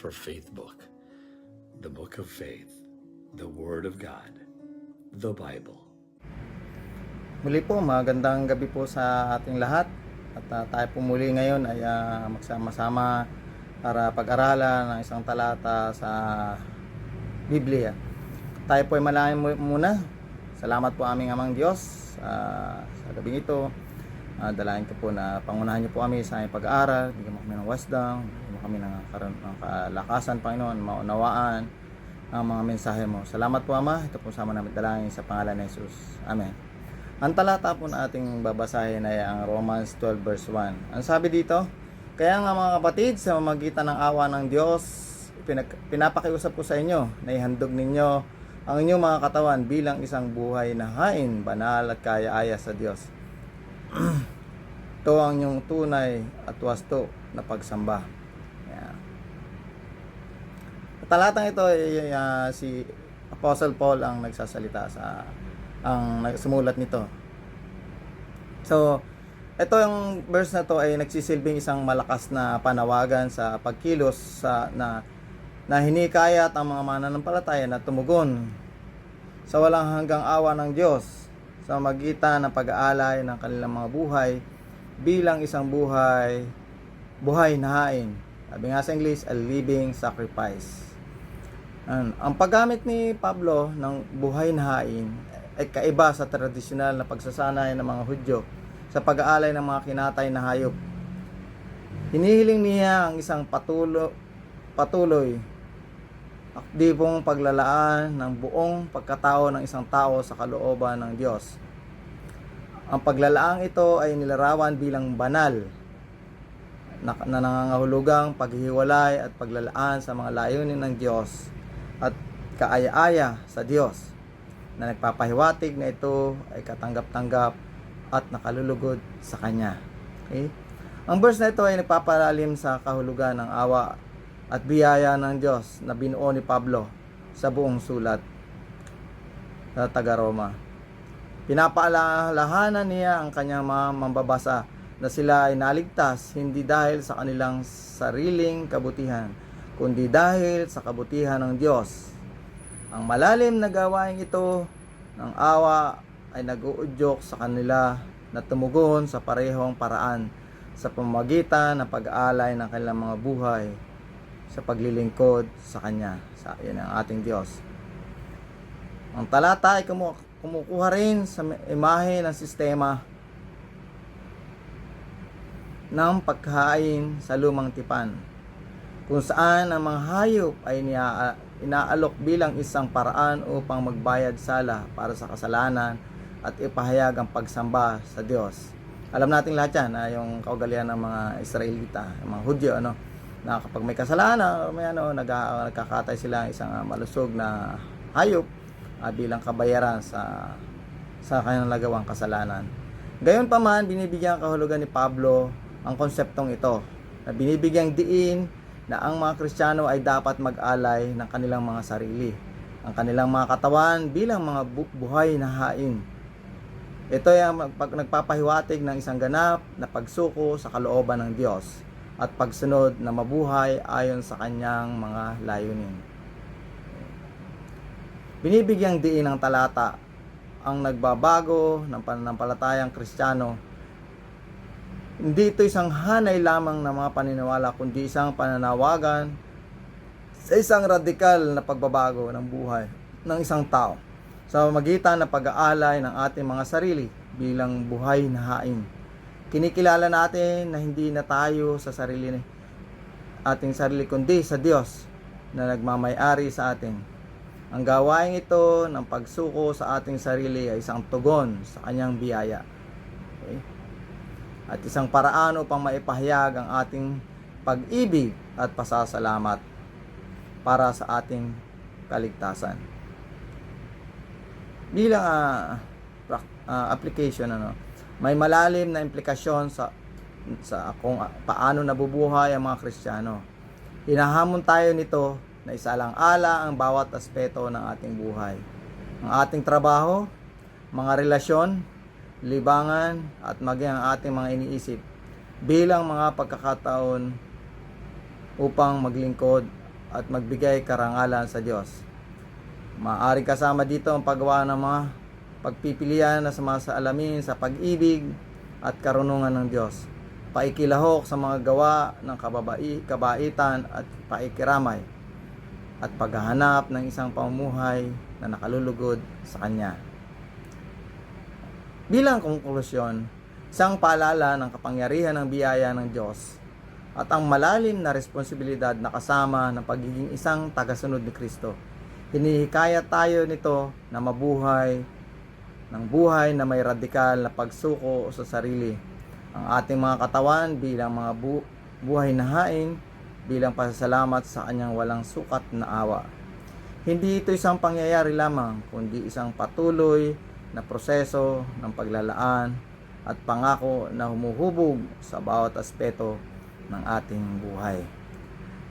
for Faith book, the book of faith, the Word of God, the Bible. Muli po, magandang gabi po sa ating lahat. At tayo po muli ngayon ay magsama-sama para pag-aralan ng isang talata sa Biblia. Tayo po ay manalangin muna. Salamat po aming Amang Diyos sa gabing ito. Dalangin ko po na pangunahan niyo po kami sa aming pag-aaral, bigyan mo kami ng wisdom, bigyan mo kami ng kalakasan, Panginoon, maunawaan ang mga mensahe mo. Salamat po, Ama. Ito po sama namin dalangin sa pangalan ni Jesus. Amen. Ang talata po na ating babasahin ay ang Romans 12 verse 1. Ang sabi dito, kaya nga mga kapatid, sa mamagitan ng awa ng Diyos, pinapakiusap ko sa inyo na ihandog ninyo ang inyong mga katawan bilang isang buhay na hain, banal at kaya-aya sa Diyos. Ito ang inyong tunay at wasto na pagsamba. Yan. Talatang ito ay si Apostle Paul ang nagsasalita ang sumulat nito. So, ito yung verse na to ay nagsisilbing isang malakas na panawagan sa pagkilos na hinikayat ang mga mananampalataya na tumugon sa walang hanggang awa ng Diyos sa magitan ng pag-aalay ng kanilang mga buhay bilang isang buhay na hain. Sabi nga sa English, a living sacrifice. Ang paggamit ni Pablo ng buhay na hain ay kaiba sa tradisyonal na pagsasanay ng mga Hudyo sa pag-aalay ng mga kinatay na hayop. Hinihiling niya ang isang patuloy aktibong paglalaan ng buong pagkatao ng isang tao sa kalooban ng Diyos. Ang paglalaang ito ay nilarawan bilang banal na nangangahulugang paghihiwalay at paglalaan sa mga layunin ng Diyos at kaaya-aya sa Diyos, na nagpapahiwatig na ito ay katanggap-tanggap at nakalulugod sa Kanya. Okay? Ang verse na ito ay nagpapalalim sa kahulugan ng awa at biyaya ng Diyos na binuo ni Pablo sa buong sulat sa taga-Roma. Pinapaalahanan niya ang kanyang mga mambabasa na sila ay naligtas hindi dahil sa kanilang sariling kabutihan, kundi dahil sa kabutihan ng Diyos. Ang malalim na gawain ito ng awa ay nag-uudyok sa kanila na tumugon sa parehong paraan sa pamamagitan ng pag-aalay ng kanilang mga buhay sa paglilingkod sa Kanya, sa yan ang ating Diyos. Ang talata ay kumukuha rin sa imahe ng sistema ng pagkain sa lumang tipan, kung saan ang mga hayop ay inaalok bilang isang paraan upang magbayad sala para sa kasalanan at ipahayag ang pagsamba sa Diyos. Alam natin lahat yan, yung kaugalian ng mga Israelita, ng mga Hudyo, na kapag may kasalanan, nagkakatay sila isang malusog na hayop bilang kabayaran sa kanyang nagawang kasalanan. Gayon pa man, binibigyan kahulugan ni Pablo ang konseptong ito, na binibigyang diin na ang mga Kristiyano ay dapat mag-alay ng kanilang mga sarili, ang kanilang mga katawan bilang mga buhay na hain. Ito ay nagpapahiwatig ng isang ganap na pagsuko sa kalooban ng Diyos at pagsunod na mabuhay ayon sa kanyang mga layunin. Binibigyang diin ng talata ang nagbabago ng pananampalatayang Kristiyano. Hindi ito isang hanay lamang ng mga paniniwala, kundi isang pananawagan sa isang radikal na pagbabago ng buhay ng isang tao sa magitan ng pag-aalay ng ating mga sarili bilang buhay na hain. Kinikilala natin na hindi na tayo sa ating sarili kundi sa Diyos na nagmamay-ari sa atin. Ang gawain ito ng pagsuko sa ating sarili ay isang tugon sa kanyang biyaya. Okay? At isang paraan upang maipahayag ang ating pag-ibig at pasasalamat para sa ating kaligtasan. Bilang application, may malalim na implikasyon sa kung paano nabubuhay ang mga Kristiyano. Hinahamon tayo nito na isalang-ala ang bawat aspeto ng ating buhay. Ang ating trabaho, mga relasyon, libangan, at maging ang ating mga iniisip bilang mga pagkakataon upang maglingkod at magbigay karangalan sa Diyos. Maaaring kasama dito ang paggawa ng mga pagpipilian na sumasalamin sa pag-ibig at karunungan ng Diyos, paikilahok sa mga gawa ng kabaitan at paikiramay, at paghahanap ng isang pamumuhay na nakalulugod sa Kanya. Bilang konklusyon, isang paalala ng kapangyarihan ng biyaya ng Diyos at ang malalim na responsibilidad na kasama ng pagiging isang tagasunod ni Kristo. Hinihikayat tayo nito na mabuhay ng buhay na may radikal na pagsuko sa sarili, ang ating mga katawan bilang mga buhay na hain, bilang pasasalamat sa Kanyang walang sukat na awa. Hindi ito isang pangyayari lamang, kundi isang patuloy na proseso ng paglalaan at pangako na humuhubog sa bawat aspeto ng ating buhay.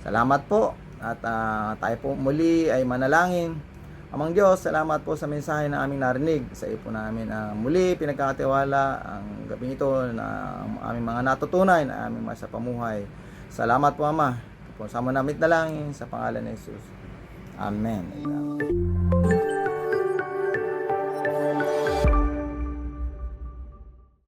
Salamat po, at tayo po muli ay manalangin. Amang Diyos, salamat po sa mensahe na aming narinig. Sa iyo po namin muli pinagkakatiwala ang gabing ito na aming mga natutunan na aming sa pamuhay. Salamat po, Ama. Ito po sa namin dalangin sa pangalan ni Jesus. Amen.